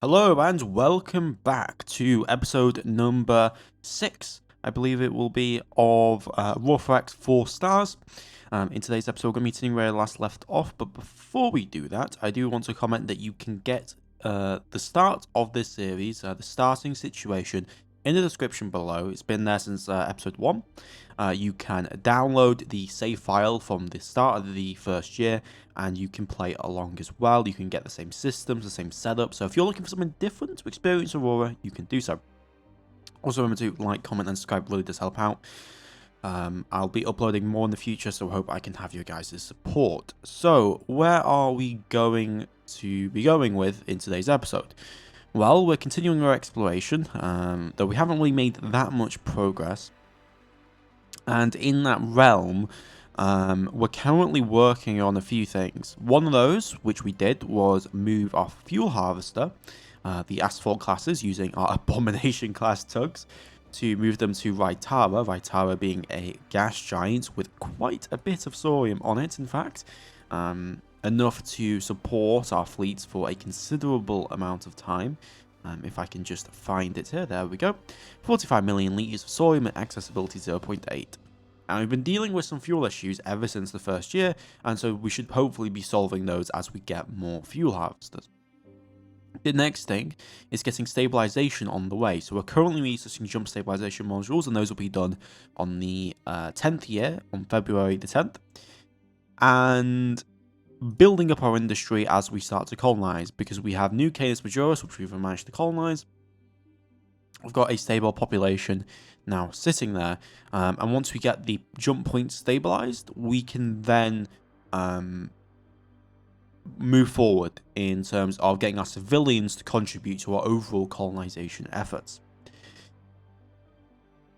Hello and welcome back to episode number 6, I believe it will be, of Raw for X 4 stars. In today's episode, we're going to be continuing where I last left off, but before we do that, I do want to comment that you can get the start of this series, the starting situation, in the description below. It's been there since episode 1. You can download the save file from the start of the first year, and you can play along as well. You can get the same systems, the same setup. So if you're looking for something different to experience Aurora, you can do so. Also remember to like, comment, and subscribe. Really does help out. I'll be uploading more in the future, so I hope I can have your guys' support. So where are we going to be going with in today's episode? Well, we're continuing our exploration, though we haven't really made that much progress. And in that realm, we're currently working on a few things. One of those, which we did, was move our fuel harvester, the asphalt classes, using our abomination class tugs, to move them to Raitara. Raitara being a gas giant with quite a bit of thorium on it, in fact. Enough to support our fleets for a considerable amount of time. If I can just find it here, there we go. 45 million litres of thorium and accessibility 0.8. And we've been dealing with some fuel issues ever since the first year, and so we should hopefully be solving those as we get more fuel harvesters. The next thing is getting stabilization on the way. So we're currently researching jump stabilization modules, and those will be done on the 10th year, on February the 10th. And building up our industry as we start to colonize, because we have new Canis Majoris, which we've managed to colonize. We've got a stable population now sitting there, and once we get the jump points stabilized, we can then move forward in terms of getting our civilians to contribute to our overall colonization efforts.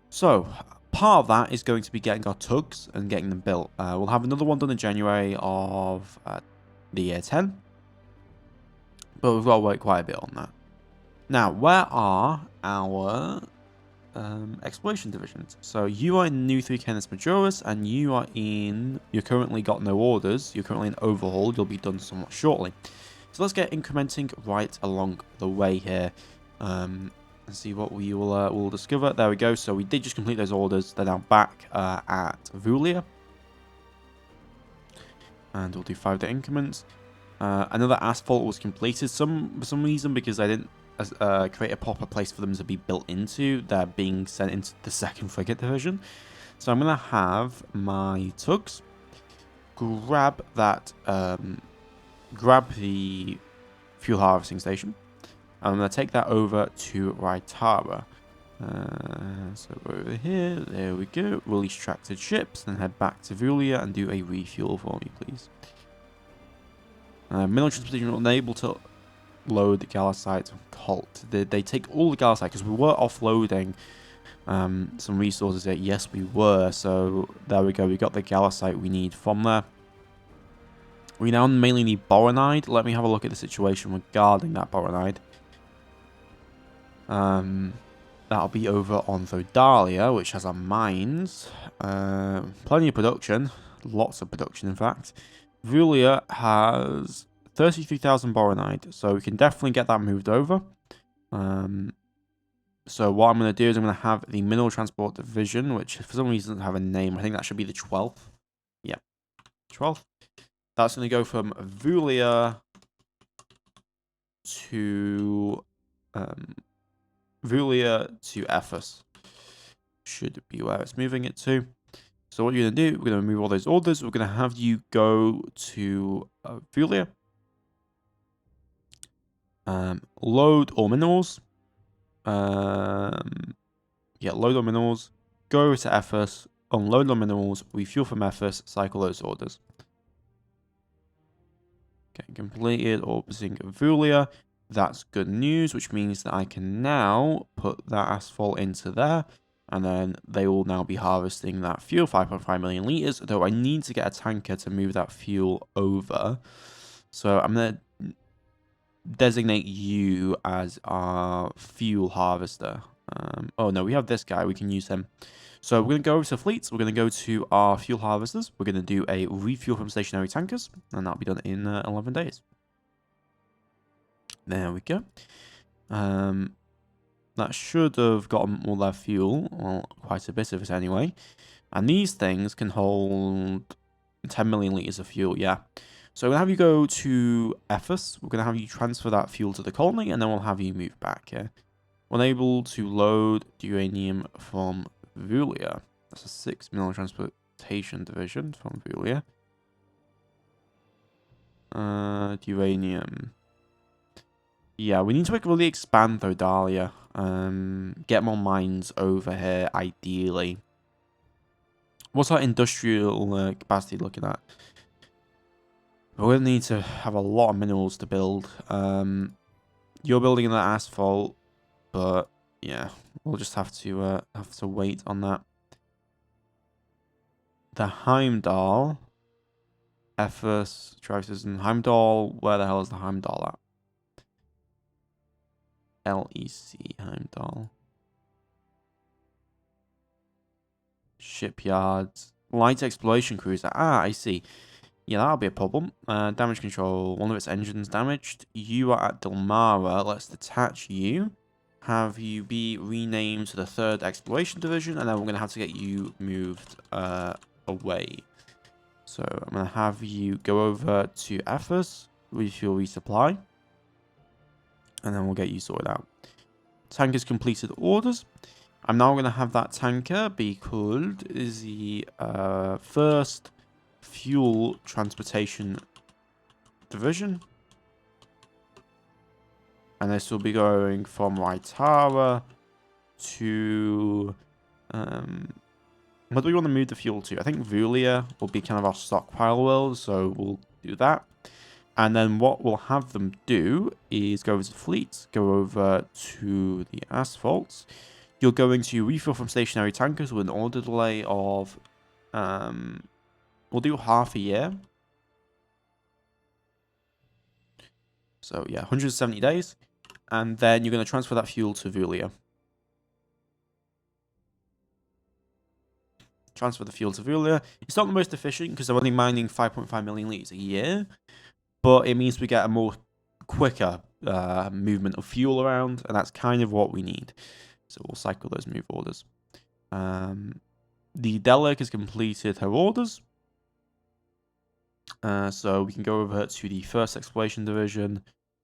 So part of that is going to be getting our tugs and getting them built. We'll have another one done in January of the year 10, but we've got to wait quite a bit on that. Now, where are our exploration divisions? So you are in New 3 Canis Majoris, and you're currently got no orders. You're currently in overhaul. You'll be done somewhat shortly. So let's get incrementing right along the way here. And see what we will discover. There we go. So we did just complete those orders. They're now back at Vulia. And we'll do 5-day increments. Another asphalt was completed. For some reason, because I didn't create a proper place for them to be built into, they're being sent into the 2nd Frigate Division. So I'm going to have my tugs grab that, grab the fuel harvesting station. I'm going to take that over to Raitara. So over here, there we go. Release tracted ships, then head back to Vulia and do a refuel for me, please. Mineral transportation unable to load the Galisite Cult. They take all the Galisite, because we were offloading some resources here. Yes, we were. So there we go. We got the Galisite we need from there. We now mainly need Boronide. Let me have a look at the situation regarding that Boronide. That'll be over on Thodalia, which has our mines. Plenty of production. Lots of production, in fact. Vulia has 33,000 Boronide, so we can definitely get that moved over. So what I'm going to do is I'm going to have the Mineral Transport Division, which for some reason doesn't have a name. I think that should be the 12th. Yeah, 12th. That's going to go from Vulia to Ephes. Should be where it's moving it to. So what you're going to do, we're going to move all those orders. We're going to have you go to Vulia. Load all minerals. Load all minerals. Go to Ephes. Unload all minerals. Refuel from Ephes. Cycle those orders. Okay, completed orbiting Vulia. That's good news, which means that I can now put that asphalt into there. And then they will now be harvesting that fuel, 5.5 million litres. Though I need to get a tanker to move that fuel over. So I'm going to designate you as our fuel harvester. Oh no, we have this guy. We can use him. So we're going to go over to fleets. We're going to go to our fuel harvesters. We're going to do a refuel from stationary tankers. And that'll be done in 11 days. There we go. That should have gotten all their fuel, well, quite a bit of it anyway. And these things can hold 10 million liters of fuel, yeah. So we're going to have you go to Ephes. We're going to have you transfer that fuel to the colony, and then we'll have you move back here. Unable to load uranium from Vulia. That's a 6 million transportation division from Vulia. Uranium. Yeah, we need to really expand though, Dahlia. Get more mines over here, ideally. What's our industrial capacity looking at? We're going to need to have a lot of minerals to build. You're building in that asphalt, but yeah, we'll just have to wait on that. The Heimdall, Ephes, Travis, and Heimdall. Where the hell is the Heimdall at? LEC Heimdall. Shipyards. Light exploration cruiser. Ah, I see. Yeah, that'll be a problem. Damage control. One of its engines damaged. You are at Delmara. Let's detach you. Have you be renamed to the 3rd Exploration Division. And then we're going to have to get you moved away. So I'm going to have you go over to Ephes. Refuel resupply. And then we'll get you sorted out. Tankers completed orders. I'm now going to have that tanker be called the 1st Fuel Transportation Division. And this will be going from Raitara to... what do we want to move the fuel to? I think Vulia will be kind of our stockpile world, so we'll do that. And then what we'll have them do is go over to fleet, go over to the asphalts. You're going to refill from stationary tankers with an order delay of... we'll do half a year. So yeah, 170 days. And then you're going to transfer that fuel to Vulia. Transfer the fuel to Vulia. It's not the most efficient because they're only mining 5.5 million liters a year. But it means we get a more quicker movement of fuel around. And that's kind of what we need. So we'll cycle those move orders. The Delic has completed her orders. So we can go over to the 1st Exploration Division,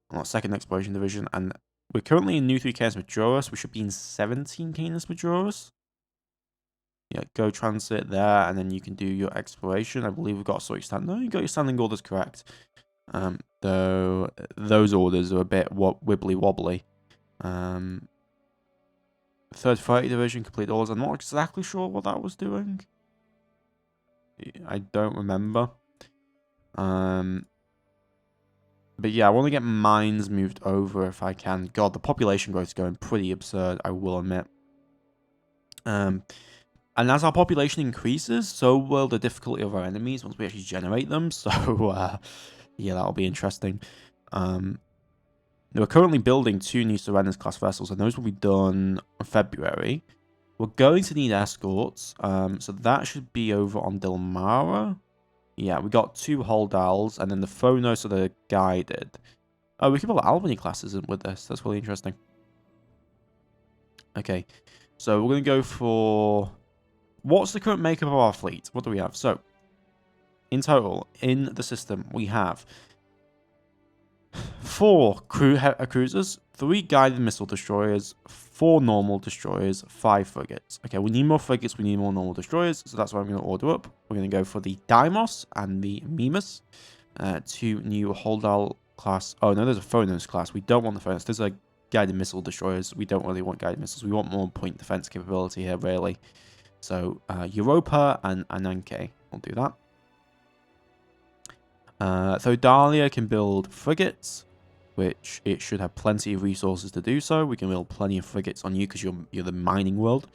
or 2nd Exploration Division, and we're currently in New 3 Canis Majoris. We should be in 17 Canis Majoris. Yeah, go transit there, and then you can do your exploration. I believe we've got a sort of stand. No, you got your standing orders correct. Though those orders are a bit wibbly wobbly. 3rd Fighting Division complete orders. I'm not exactly sure what that was doing. I don't remember. But yeah, I want to get mines moved over if I can. God, the population growth is going pretty absurd, I will admit. And as our population increases, so will the difficulty of our enemies once we actually generate them. So, yeah, that'll be interesting. We're currently building 2 new Serenus class vessels, and those will be done in February. We're going to need escorts, so that should be over on Delmara. Yeah, we got 2 Holdals, and then the Phonos are the guided. Oh, we can build Albany classes with this. That's really interesting. Okay, so we're going to go for... What's the current makeup of our fleet? What do we have? So, in total, in the system, we have 4 cruisers, 3 guided missile destroyers, 4 normal destroyers, 5 frigates. Okay, we need more frigates, we need more normal destroyers, so that's what I'm going to order up. We're going to go for the Deimos and the Mimas. 2 new Holdal class. Oh, no, there's a Phonos class. We don't want the Phonos. There's a guided missile destroyers. We don't really want guided missiles. We want more point defense capability here, really. So, Europa and Ananke. We'll do that. Thodalia can build frigates, which it should have plenty of resources to do so. We can build plenty of frigates on you because you're the mining world.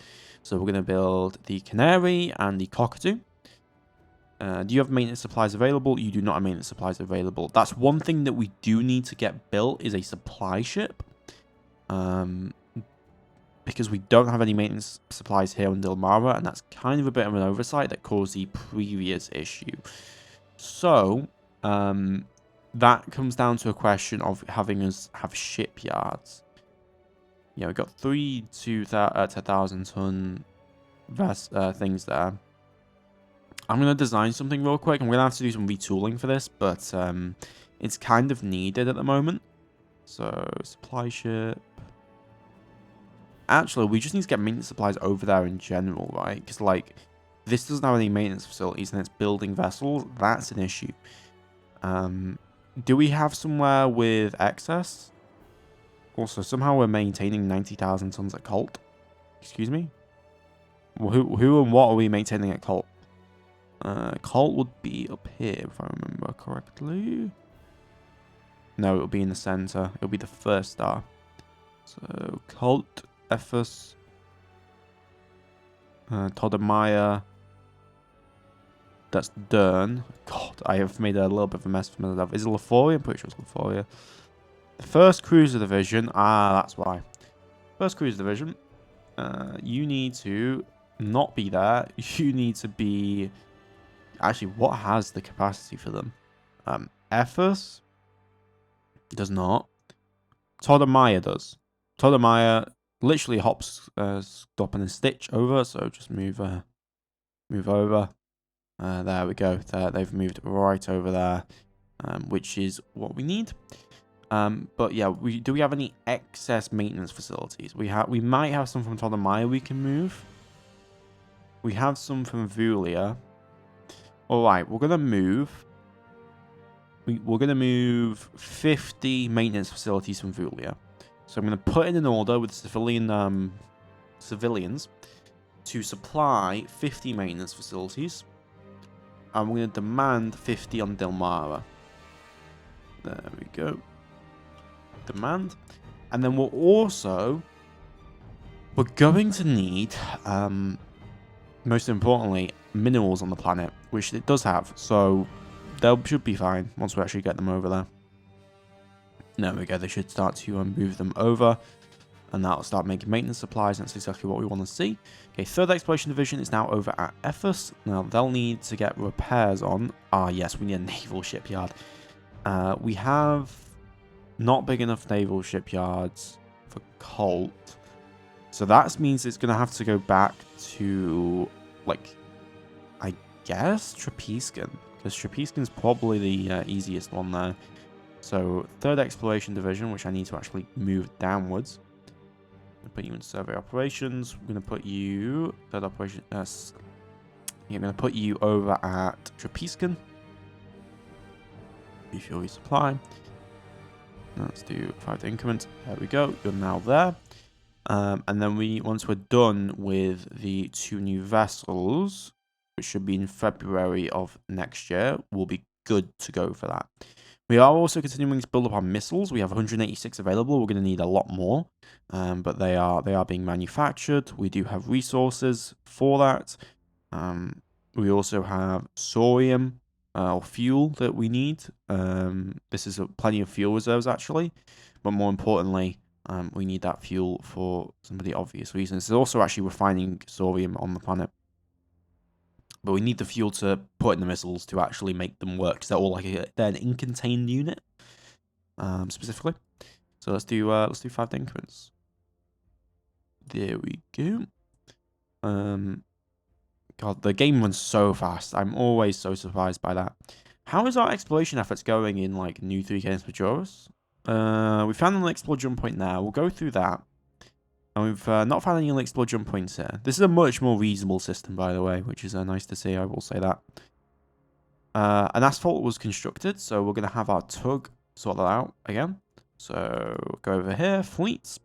So we're going to build the Canary and the Cockatoo. Do you have maintenance supplies available? You do not have maintenance supplies available. That's one thing that we do need to get built is a supply ship. Because we don't have any maintenance supplies here in Delmara, and that's kind of a bit of an oversight that caused the previous issue. So, that comes down to a question of having us have shipyards. Yeah, we've got 10,000 ton things there. I'm going to design something real quick. I'm going to have to do some retooling for this, but it's kind of needed at the moment. So, supply ship. Actually, we just need to get maintenance supplies over there in general, right? Because, like, this doesn't have any maintenance facilities and it's building vessels. That's an issue. Do we have somewhere with excess? Also, somehow we're maintaining 90,000 tons at Colt. Excuse me? Well, who and what are we maintaining at Colt? Colt would be up here, if I remember correctly. No, it'll be in the center. It'll be the first star. So, Colt, Ephes, Todemaya. That's Dern. God, I have made a little bit of a mess for myself. Is it Laforia? I'm pretty sure it's Laforia. The first cruiser division. Ah, that's why. First cruiser division. You need to not be there. You need to be... Actually, what has the capacity for them? Ephes does not. Todemaya does. Todemaya literally hops, stop and a stitch over. So just move over. There we go. They've moved right over there, which is what we need. But yeah, do we have any excess maintenance facilities? We might have some from Todemaya we can move. We have some from Vulia. All right, we're gonna move. We're gonna move 50 maintenance facilities from Vulia. So I'm gonna put in an order with civilians to supply 50 maintenance facilities. And we're going to demand 50 on Delmara. There we go. Demand. And then we're going to need, most importantly, minerals on the planet, which it does have. So they should be fine once we actually get them over there. There we go. They should start to move them over. And that'll start making maintenance supplies. That's exactly what we want to see. Okay, 3rd Exploration Division is now over at Ephes. Now, they'll need to get repairs on. Ah, yes, we need a naval shipyard. We have not big enough naval shipyards for Colt. So that means it's going to have to go back to, like, I guess, Trapiskin. Because Trapiskin's probably the easiest one there. So, 3rd Exploration Division, which I need to actually move downwards. Put you in survey operations. We're going to put you third operation. I'm going to put you over at Trapiskin. Refuel resupply. Let's do 5 increments. There we go. You're now there. And then once we're done with the 2 new vessels, which should be in February of next year, we'll be good to go for that. We are also continuing to build up our missiles. We have 186 available. We're going to need a lot more, but they are being manufactured. We do have resources for that. We also have sorium or fuel that we need. This is plenty of fuel reserves actually, but more importantly, we need that fuel for some of the obvious reasons. There's also actually refining sorium on the planet. But we need the fuel to put in the missiles to actually make them work. Because they're all they're an in-contained unit, specifically. So let's do 5 increments. There we go. God, the game runs so fast. I'm always so surprised by that. How is our exploration efforts going in like new 3 games Majora's? We found an unexplored jump point now. We'll go through that. And we've not found any unexplored jump points here. This is a much more reasonable system, by the way, which is nice to see, I will say that. An asphalt was constructed, so we're going to have our tug sort that out again. So go over here, fleets.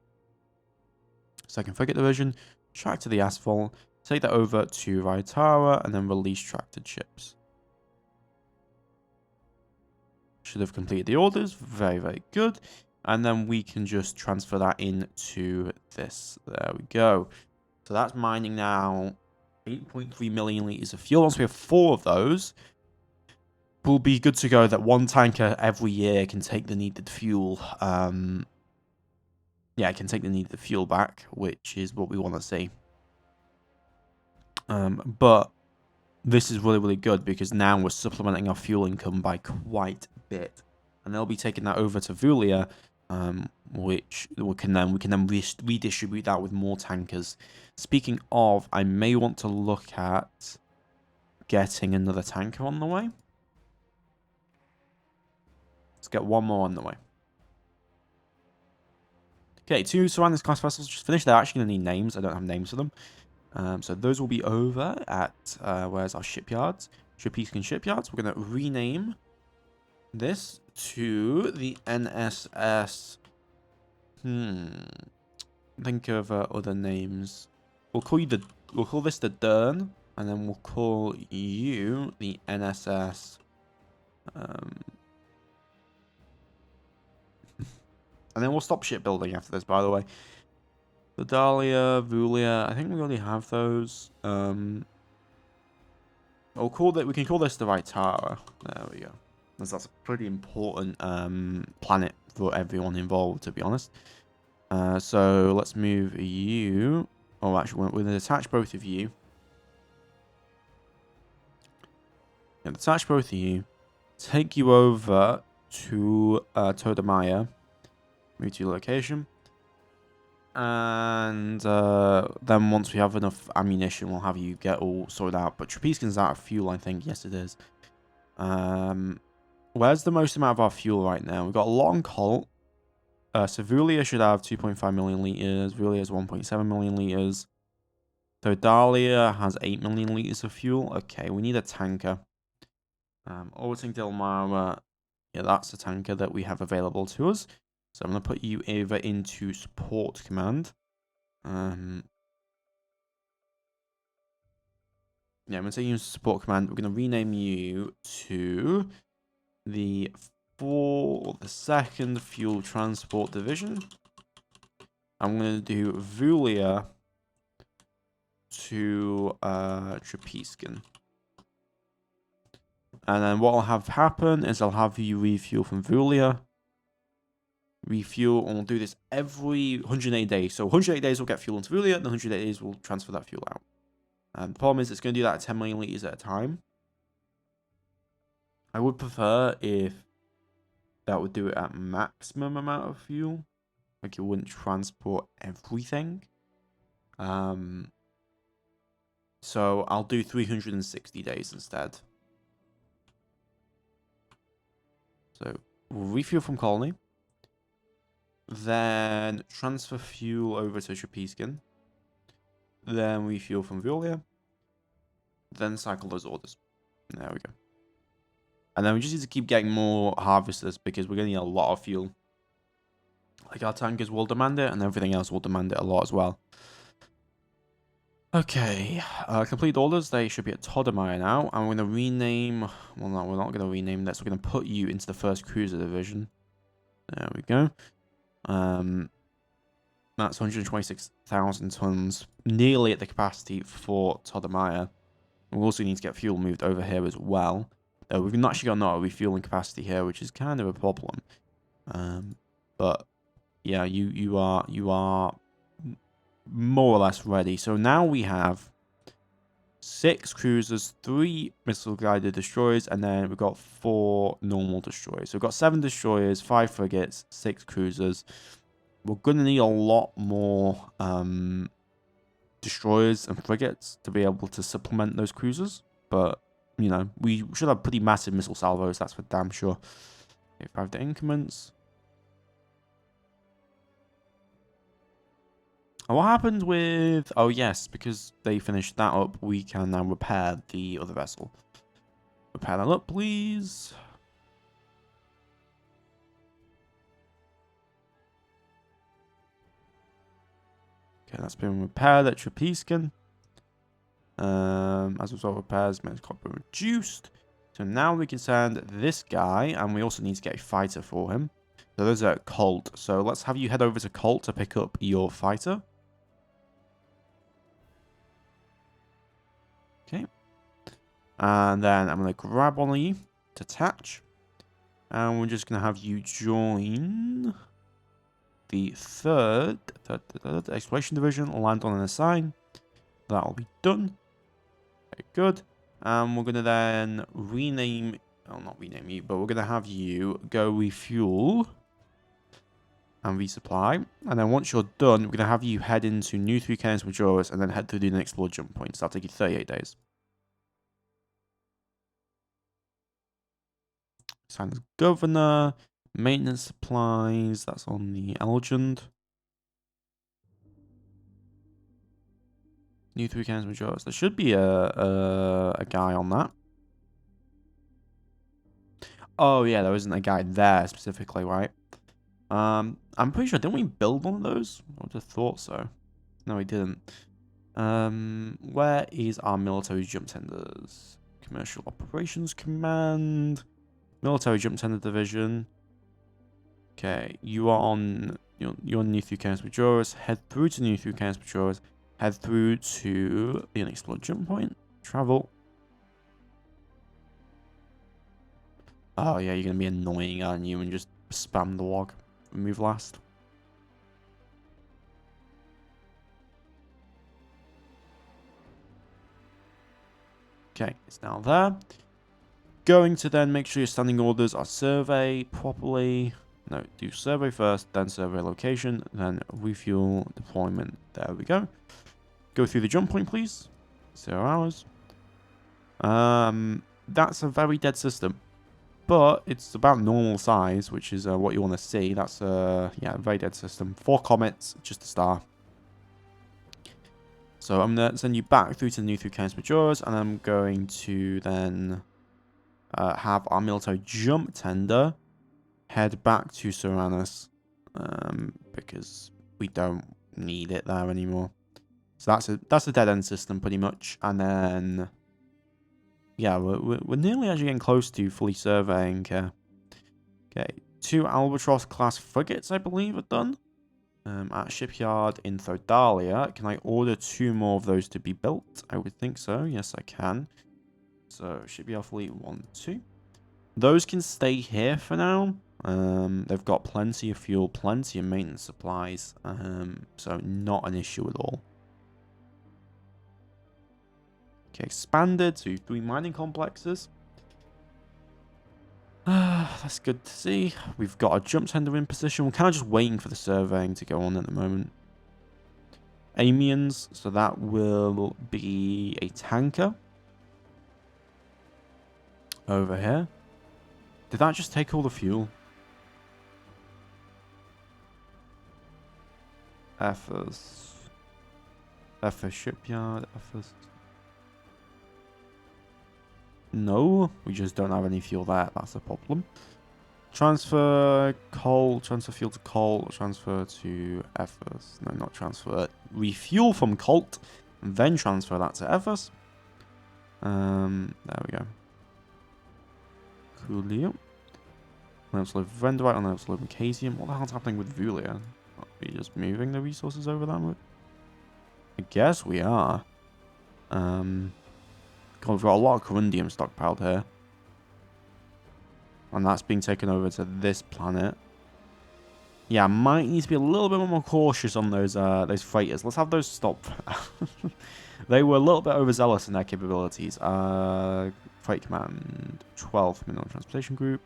2nd Frigate Division, track to the asphalt, take that over to Raitara, and then release tracted ships. Should have completed the orders. Very, very good. And then we can just transfer that into this. There we go. So that's mining now 8.3 million litres of fuel. Once we have 4 of those, we'll be good to go. That 1 tanker every year can take the needed fuel. Yeah, it can take the needed fuel back, which is what we want to see. But this is really, really good because now we're supplementing our fuel income by quite a bit. And they'll be taking that over to Vulia which we can then redistribute that with more tankers. Speaking of, I may want to look at getting another tanker on the way. Let's get one more on the way. Okay, 2 Surroundings class vessels just finished. They're actually going to need names. I don't have names for them. So those will be over at, where's our shipyards? Trapezian shipyards. We're going to rename this to the NSS. Think of other names. We'll call this the Dern, and then we'll call you the NSS. And then we'll stop shipbuilding after this, by the way. The Dahlia, Vulia, I think we already have those. We can call this the Vitara. There we go. That's a pretty important planet for everyone involved, to be honest. So let's move you. Oh, actually, we're going to attach both of you. And attach both of you. Take you over to Todamaya. Move to your location. And then once we have enough ammunition, we'll have you get all sorted out. But Trapezian's out of fuel, I think. Yes, it is. Where's the most amount of our fuel right now? We've got a lot on Colt. Sevulia should have 2.5 million liters. Vulia has 1.7 million liters. Thodalia has 8 million liters of fuel. Okay, we need a tanker. Orting Delmara. Yeah, that's a tanker that we have available to us. So I'm going to put you over into support command. Yeah, I'm going to take you into support command. We're going to rename you to the 2nd Fuel Transport Division. I'm going to do Vulia to Trapezian. And then what I'll have happen is I'll have you refuel from Vulia. Refuel, and we'll do this every 180 days. So 180 days we'll get fuel into Vulia, and 180 days we'll transfer that fuel out. The problem is it's going to do that at 10 million liters at a time. I would prefer if that would do it at maximum amount of fuel. Like it wouldn't transport everything. So I'll do 360 days instead. So we'll refuel from Colony. Then transfer fuel over to Trapezian. Then refuel from Vulia. Then cycle those orders. There we go. And then we just need to keep getting more harvesters because we're going to need a lot of fuel. Like our tankers will demand it, and everything else will demand it a lot as well. Okay, complete orders. They should be at Todamaya now. And we're going to rename... Well, no, we're not going to rename this. We're going to put you into the 1st Cruiser Division. There we go. That's 126,000 tons, nearly at the capacity for Todamaya. We also need to get fuel moved over here as well. We've not actually got no refueling capacity here, which is kind of a problem. But yeah, you are more or less ready. So now we have 6 cruisers, 3 missile-guided destroyers, and then we've got 4 normal destroyers. So we've got 7 destroyers, 5 frigates, 6 cruisers. We're going to need a lot more destroyers and frigates to be able to supplement those cruisers. But, you know, we should have pretty massive missile salvos, that's for damn sure. Okay, 5 to increments. And what happened with... Oh, yes, because they finished that up, we can now repair the other vessel. Repair that up, please. Okay, that's been repaired at Trapezian. As a result of repairs, man's got been reduced. So now we can send this guy, and we also need to get a fighter for him. So those are at Colt. So let's have you head over to Colt to pick up your fighter. Okay. And then I'm going to grab one of you to attach. And we're just going to have you join the third exploration division. Land on an assign. That'll be done. Very good. We're going to then rename... Well, not rename you, but we're going to have you go refuel and resupply. And then once you're done, we're going to have you head into New 3 Cairns Majoras and then head to the next explore jump point. So that'll take you 38 days. Sign as governor. Maintenance supplies. That's on the Elgin. New 3 Cairns Majoras. There should be a guy on that. Oh, yeah, there isn't a guy there specifically, right? I'm pretty sure, didn't we build one of those? I would have thought so. No, we didn't. Where is our military jump tenders? Commercial Operations Command. Military Jump Tender Division. Okay, you are on... You're on New 3 Cairns Majoras. Head through to New 3 Cairns Majoras. Head through to the unexplored jump point. Travel. Oh, yeah, you're going to be annoying, aren't you? And just spam the log. Move last. Okay, it's now there. Going to then make sure your standing orders are survey properly. No, do survey first, then survey location, then refuel deployment. There we go. Go through the jump point, please. 0 hours. That's a very dead system. But it's about normal size, which is what you want to see. That's yeah, a very dead system. 4 comets, just a star. So I'm going to send you back through to the New 3 Cairns Majoras, and I'm going to then have our military jump tender head back to Seranus, because we don't need it there anymore. So that's a dead end system pretty much, and then yeah, we're nearly actually getting close to fully surveying. Okay, 2 Albatross class frigates I believe are done. At shipyard in Thodalia. Can I order 2 more of those to be built? I would think so. Yes, I can. So shipyard fleet 1, 2. Those can stay here for now. They've got plenty of fuel, plenty of maintenance supplies. So not an issue at all. Okay, expanded to 3 mining complexes. That's good to see. We've got a jump tender in position. We're kind of just waiting for the surveying to go on at the moment. Amiens, so that will be a tanker. Over here. Did that just take all the fuel? Ephes shipyard. Ephes. No, we just don't have any fuel there. That's a problem. Transfer coal, transfer fuel to coal, transfer to Ephes. No, not transfer. Refuel from Colt, and then transfer that to Ephes. There we go. Coolio. Absolute Vendorite on Absolute Macasium. What the hell's happening with Vulia? Are we just moving the resources over that way? I guess we are. God, we've got a lot of corundium stockpiled here. And that's being taken over to this planet. Yeah, might need to be a little bit more cautious on those freighters. Let's have those stop. They were a little bit overzealous in their capabilities. Freight Command 12 Mineral Transportation Group.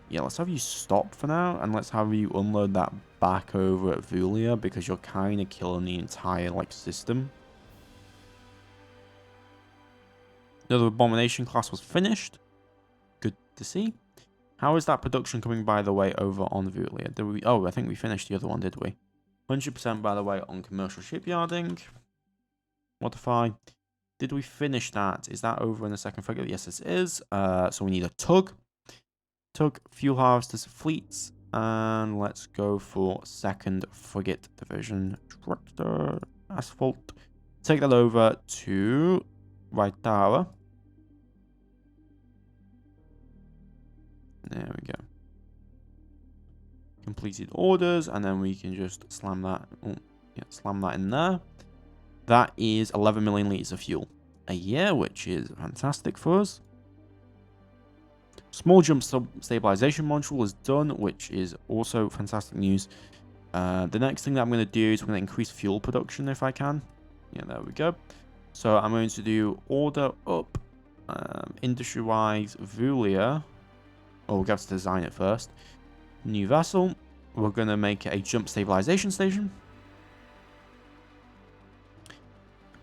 Yeah, let's have you stop for now. And let's have you unload that back over at Vulia. Because you're kind of killing the entire system. Another Abomination class was finished. Good to see. How is that production coming, by the way, over on Vulia? Did we? Oh, I think we finished the other one, did we? 100%, by the way, on commercial shipyarding. Modify. Did we finish that? Is that over in the second frigate? Yes, it is. So we need a tug. Tug, fuel harvesters, fleets. And let's go for second frigate division. Tractor, asphalt. Take that over to Raitara. There we go. Completed orders, and then we can just slam that. Oh, yeah, slam that in there. That is 11 million liters of fuel a year, which is fantastic for us. Small jump stabilization module is done, which is also fantastic news. The next thing that I'm going to do is I'm going to increase fuel production if I can. Yeah, there we go. So I'm going to do order up, industry-wise, Vulia. Oh, we'll have to design it first. New vessel. we're going to make it a jump stabilization station.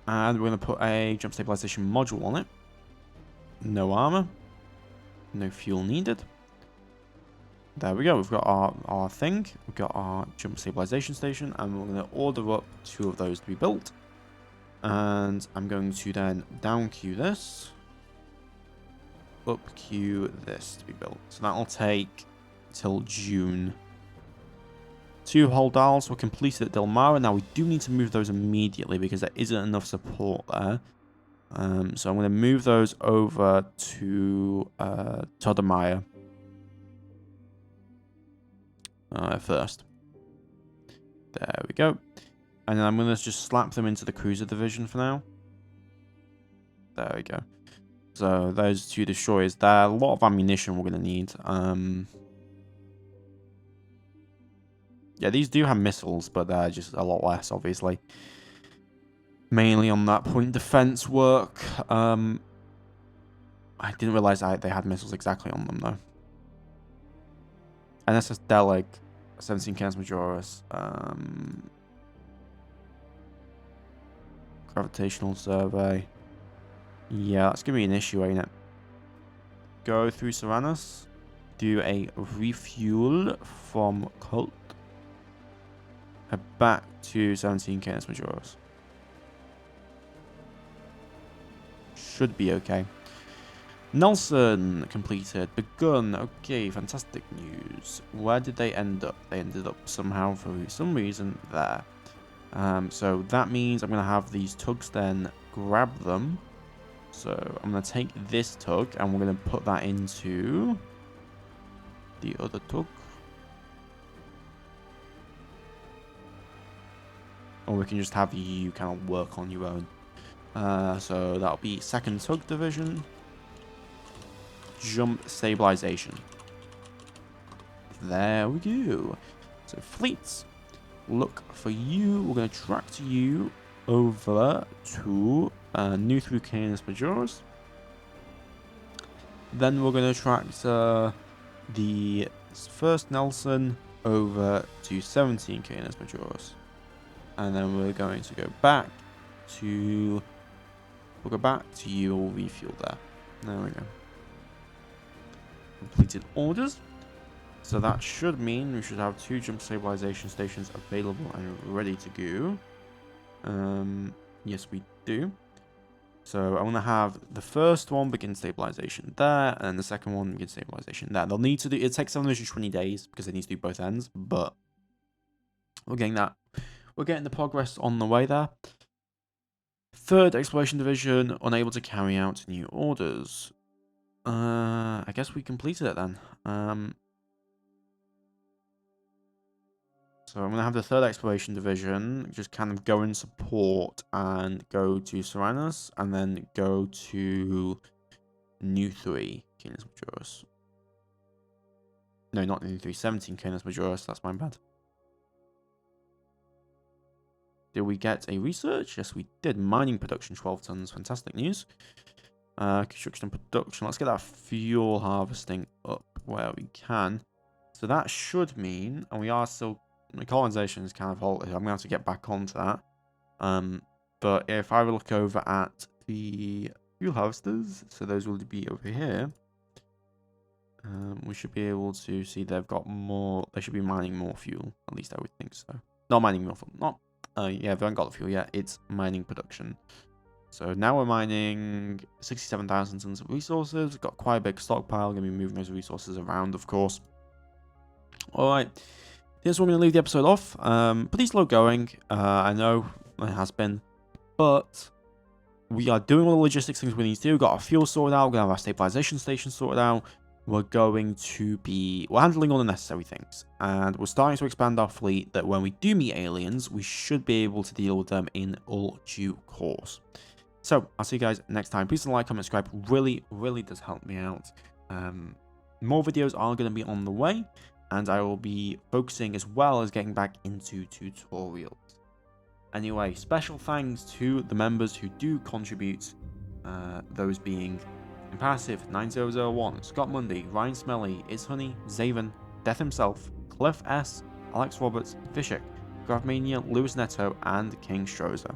And we're going to put a jump stabilization module on it. No armor. No fuel needed. There we go. We've got our thing. We've got our jump stabilization station. And we're going to order up 2 of those to be built. And I'm going to then down queue this. Up queue this to be built. So that'll take till June. 2 hold dials were completed at Delmara. Now we do need to move those immediately because there isn't enough support there. So I'm going to move those over to Todamaya first. There we go. And then I'm going to just slap them into the cruiser division for now. There we go. So those 2 destroyers there. A lot of ammunition we're going to need. Yeah, these do have missiles, but they're just a lot less, obviously. Mainly on that point defense work. I didn't realize they had missiles exactly on them, though. NSS Delig, 17 Canis Majoris. Gravitational survey. Yeah, that's going to be an issue, ain't it? Go through Seranus. Do a refuel from Cult. Head back to 17 Canis Majoris. Should be okay. Nelson completed. Begun. Okay, fantastic news. Where did they end up? They ended up somehow for some reason there. So that means I'm going to have these tugs then grab them. So I'm going to take this tug and we're going to put that into the other tug. Or we can just have you kind of work on your own. So that'll be 2nd Tug Division. Jump Stabilization. There we go. So fleets, look for you. We're going to track to you over to New through Canis Majoris. Then we're going to track the 1st Nelson over to 17 Canis Majoris. And then we're going to go back to... We'll go back to your refuel there. There we go. Completed orders. So that should mean we should have 2 jump stabilization stations available and ready to go. Yes, we do. So I want to have the first one begin stabilization there, and the second one begin stabilization there. They'll need to do... It takes 720 days because they need to do both ends, but we're getting that. We're getting the progress on the way there. 3rd Exploration Division, unable to carry out new orders. I guess we completed it then. So I'm going to have the 3rd Exploration Division just kind of go and support and go to Seranus and then go to New 3, Canis Majoris. No, not New 3, 17 Canis Majoris, that's my bad. Did we get a research? Yes, we did. Mining production, 12 tons. Fantastic news. Construction and production. Let's get that fuel harvesting up where we can. So that should mean, and we are still... The colonization is kind of halted. I'm going to have to get back onto that. But if I look over at the fuel harvesters, so those will be over here. We should be able to see they've got more... They should be mining more fuel. At least I would think so. Not mining more fuel. Not... yeah, they haven't got the fuel yet. It's mining production. So now we're mining 67,000 tons of resources. We've got quite a big stockpile. Going to be moving those resources around, of course. Alright. Here's where I'm going to leave the episode off. Pretty slow going. I know it has been. But we are doing all the logistics things we need to do. We've got our fuel sorted out. We're going to have our stabilization station sorted out. We're going to be... We're handling all the necessary things. And we're starting to expand our fleet that when we do meet aliens, we should be able to deal with them in all due course. So, I'll see you guys next time. Please like, comment, subscribe. Really, really does help me out. More videos are going to be on the way. And I will be focusing as well as getting back into tutorials. Anyway, special thanks to the members who do contribute. Those being... Impassive, 9001, Scott Mundy, Ryan Smelly, It's Honey, Zaven, Death Himself, Cliff S, Alex Roberts, Fishik, Gravmania, Lewis Neto, and King Strozer.